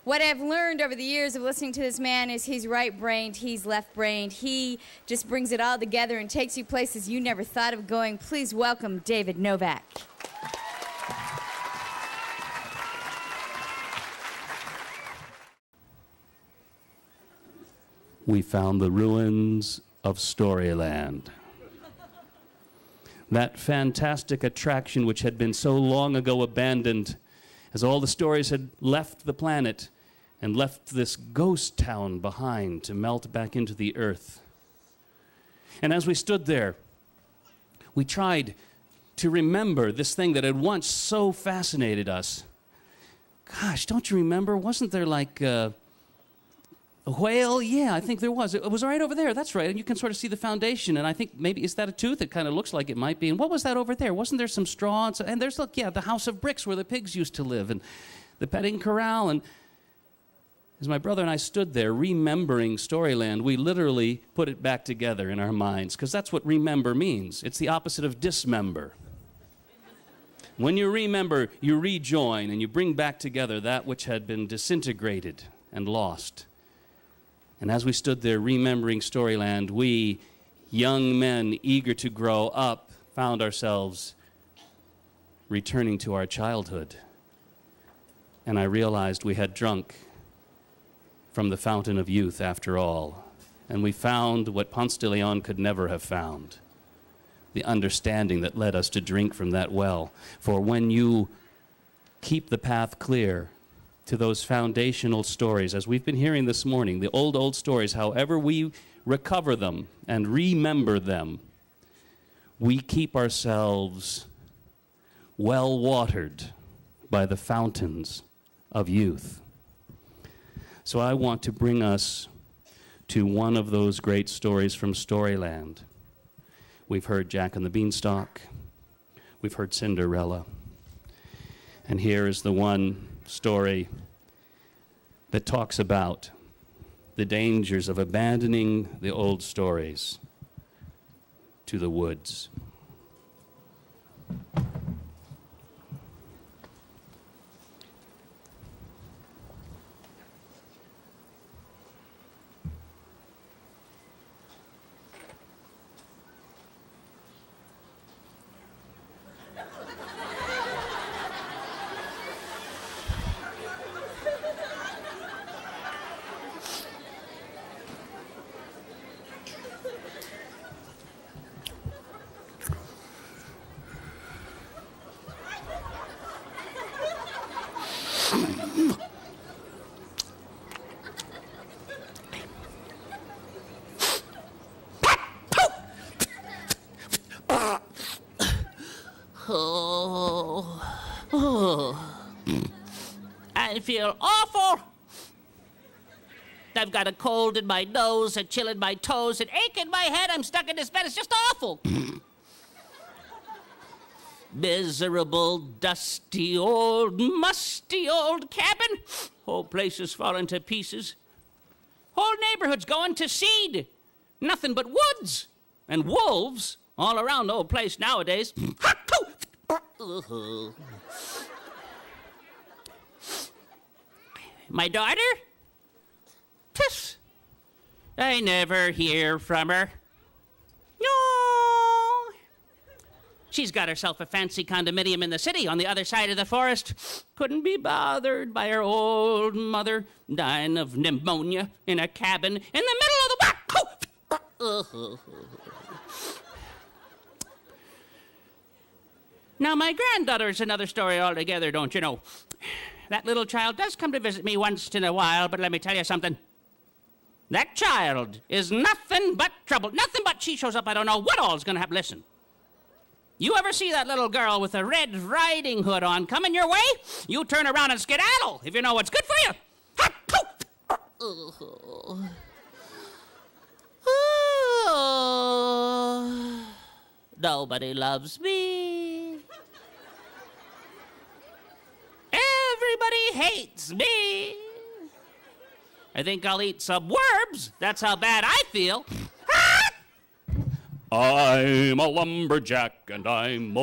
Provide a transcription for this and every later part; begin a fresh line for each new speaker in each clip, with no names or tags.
What I've learned over the years of listening to this man is he's right-brained, he's left-brained. He just brings it all together and takes you places you never thought of going. Please welcome David Novak.
We found the ruins of Storyland. That fantastic attraction which had been so long ago abandoned, as all the stories had left the planet and left this ghost town behind to melt back into the earth. And as we stood there, we tried to remember this thing that had once so fascinated us. Gosh, don't you remember? Wasn't there like a whale? Yeah, I think there was. It was right over there. That's right. And you can sort of see the foundation. And I think maybe, is that a tooth? It kind of looks like it might be. And what was that over there? Wasn't there some straw? And there's, look, yeah, the house of bricks where the pigs used to live, and the petting corral. And as my brother and I stood there remembering Storyland, we literally put it back together in our minds, because that's what remember means. It's the opposite of dismember. When you remember, you rejoin and you bring back together that which had been disintegrated and lost. And as we stood there remembering Storyland, we, young men eager to grow up, found ourselves returning to our childhood. And I realized we had drunk from the fountain of youth after all. And we found what Ponce de Leon could never have found, the understanding that led us to drink from that well. For when you keep the path clear to those foundational stories, as we've been hearing this morning, the old stories, however we recover them and remember them, we keep ourselves well watered by the fountains of youth. So I want to bring us to one of those great stories from Storyland. We've heard Jack and the Beanstalk. We've heard Cinderella. And here is the one story that talks about the dangers of abandoning the old stories to the woods.
I feel awful. I've got a cold in my nose, a chill in my toes, an ache in my head. I'm stuck in this bed. It's just awful. Miserable, dusty, old, musty old cabin. Whole place is falling to pieces. Whole neighborhood's going to seed. Nothing but woods and wolves all around the old place nowadays. My daughter? Piss. I never hear from her. No. She's got herself a fancy condominium in the city on the other side of the forest. Couldn't be bothered by her old mother dying of pneumonia in a cabin in the middle of the... Now, my granddaughter's another story altogether, don't you know? That little child does come to visit me once in a while, but let me tell you something. That child is nothing but trouble. Nothing but she shows up, I don't know what all's gonna happen. Listen. You ever see that little girl with a Red Riding Hood on coming your way? You turn around and skedaddle if you know what's good for you. Nobody loves me. Everybody hates me. I think I'll eat some worms. That's how bad I feel.
I'm a lumberjack and I'm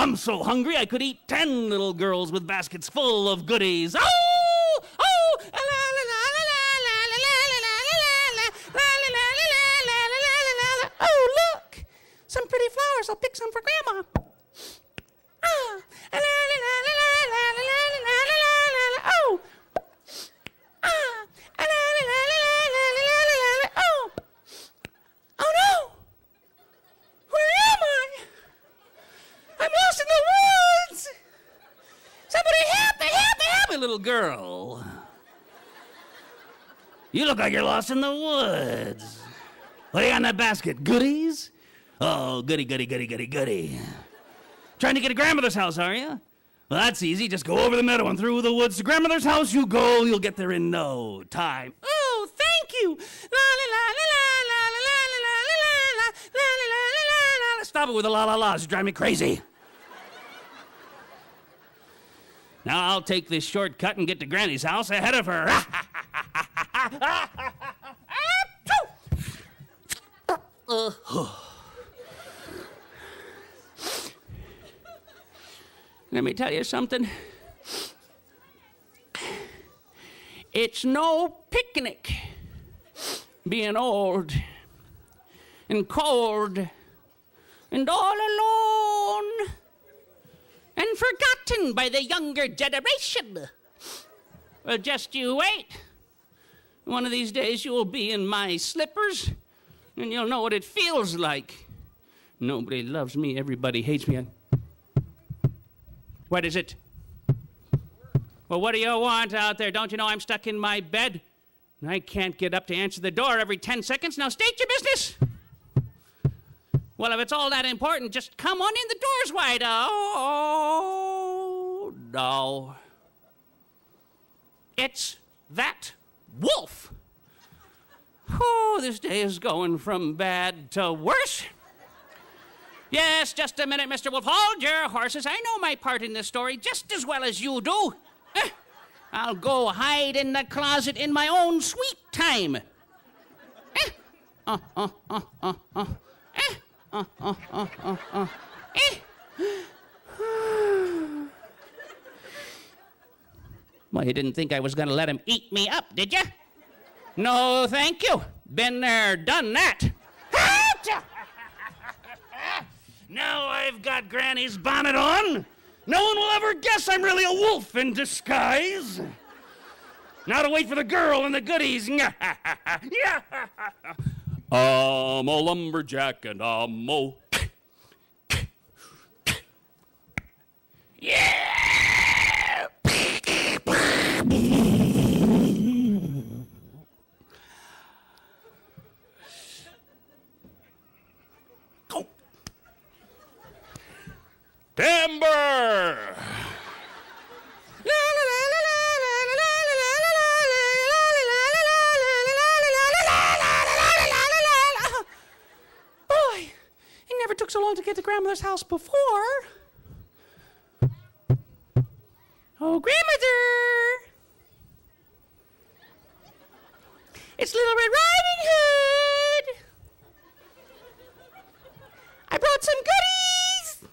I'm so hungry I could eat 10 little girls with baskets full of goodies. Oh! Oh! La la la la la la la la la la. Oh, look! Some pretty flowers. I'll pick some for Grandma. Ah! La la la la la la la la la la. Oh! Ah! La la la la la la la la. Oh! Oh no! Where am I? I'm lost in the woods! Somebody help me, help me, help me, little girl. You look like you're lost in the woods. What do you got in that basket? Goodies? Oh, goody, goody, goody, goody, goody. Trying to get to grandmother's house, are you? Well, that's easy. Just go over the meadow and through the woods to grandmother's house you go. You'll get there in no time. Oh, thank you. La la la la la la la la la la la la la la. Stop it with the la la la's. You drive me crazy. Now I'll take this shortcut and get to Granny's house ahead of her. Let me tell you something. It's no picnic being old and cold and all alone and forgotten by the younger generation. Well, just you wait. One of these days you'll be in my slippers and you'll know what it feels like. Nobody loves me, everybody hates me. What is it? Well, what do you want out there? Don't you know I'm stuck in my bed? And I can't get up to answer the door every 10 seconds. Now state your business. Well, if it's all that important, just come on in. The door's wide. Oh, no. It's that wolf. Oh, this day is going from bad to worse. Yes, just a minute, Mr. Wolf. Hold your horses. I know my part in this story just as well as you do. I'll go hide in the closet in my own sweet time. Well, you didn't think I was going to let him eat me up, did you? No, thank you. Been there, done that. Now I've got Granny's bonnet on. No one will ever guess I'm really a wolf in disguise. Now to wait for the girl and the goodies. I'm a lumberjack and I'm a... Yeah! Go! Timber! Boy, it never took so long to get to grandmother's house before. Oh, grandmother! It's Little Red Riding Hood! I brought some goodies!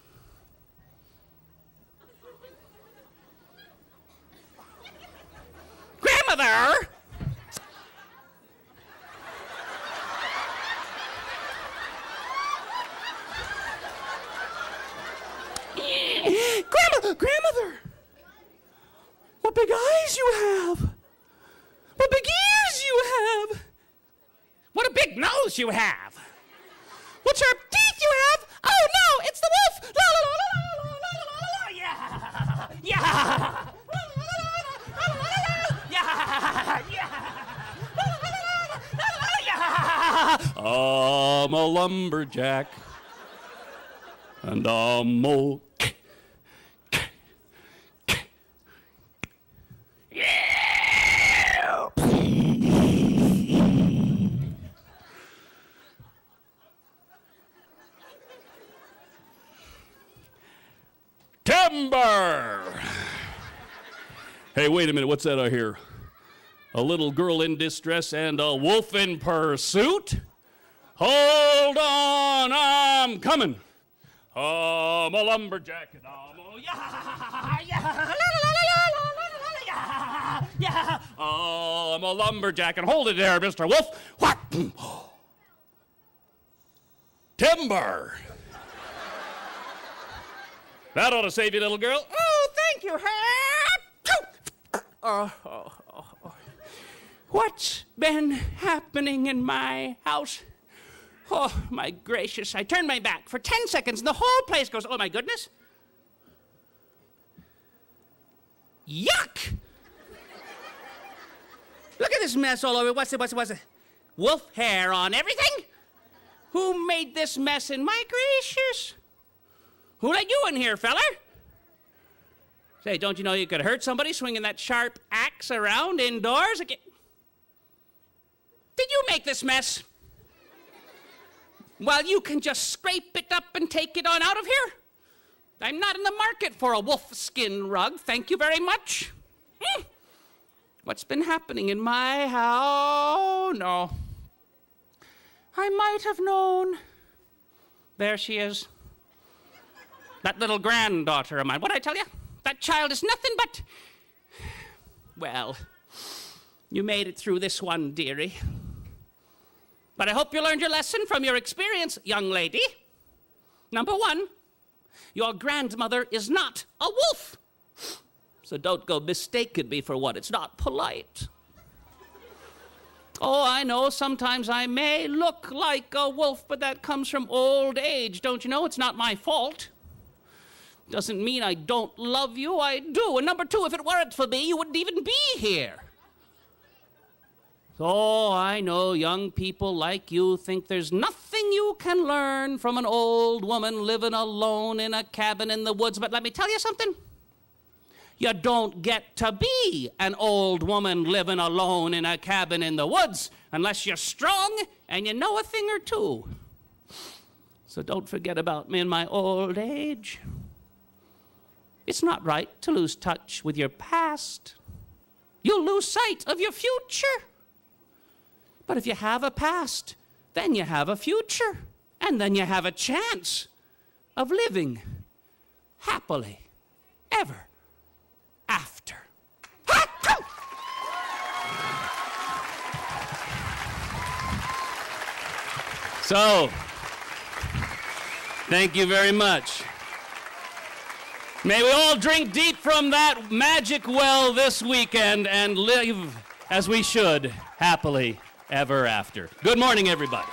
Grandmother! Grandmother! What big eyes you have! What big ears you have! What a big nose you have! What sharp teeth you have! Oh no, it's the wolf! La la la la la la la la! Yeah! Yeah! I'm a lumberjack, and I'm a... Timber! Hey, wait a minute, what's that I hear? A little girl in distress and a wolf in pursuit? Hold on, I'm coming.
I'm a lumberjack and I'm a yeah. Yeah, I'm a lumberjack, and hold it there, Mr. Wolf. What? Timber. That ought to save you, little girl.
Oh, thank you. What's been happening in my house? Oh, my gracious. I turn my back for 10 seconds, and the whole place goes, oh, my goodness. Yuck! Look at this mess all over. What's it? Wolf hair on everything? Who made this mess in my gracious? Who let you in here, feller? Say, don't you know you could hurt somebody swinging that sharp axe around indoors? Did you make this mess? Well, you can just scrape it up and take it on out of here. I'm not in the market for a wolf skin rug, thank you very much. What's been happening in my house? No. I might have known. There she is. That little granddaughter of mine. What'd I tell you? That child is nothing but... Well, you made it through this one, dearie. But I hope you learned your lesson from your experience, young lady. Number one, your grandmother is not a wolf. So don't go mistaking me for one. It's not polite. Oh, I know, sometimes I may look like a wolf, but that comes from old age. Don't you know? It's not my fault. Doesn't mean I don't love you. I do. And number two, if it weren't for me, you wouldn't even be here. Oh, I know young people like you think there's nothing you can learn from an old woman living alone in a cabin in the woods. But let me tell you something. You don't get to be an old woman living alone in a cabin in the woods unless you're strong and you know a thing or two. So don't forget about me in my old age. It's not right to lose touch with your past. You'll lose sight of your future. But if you have a past, then you have a future. And then you have a chance of living happily ever after.
So, thank you very much. May we all drink deep from that magic well this weekend and live as we should, happily ever after. Good morning, everybody.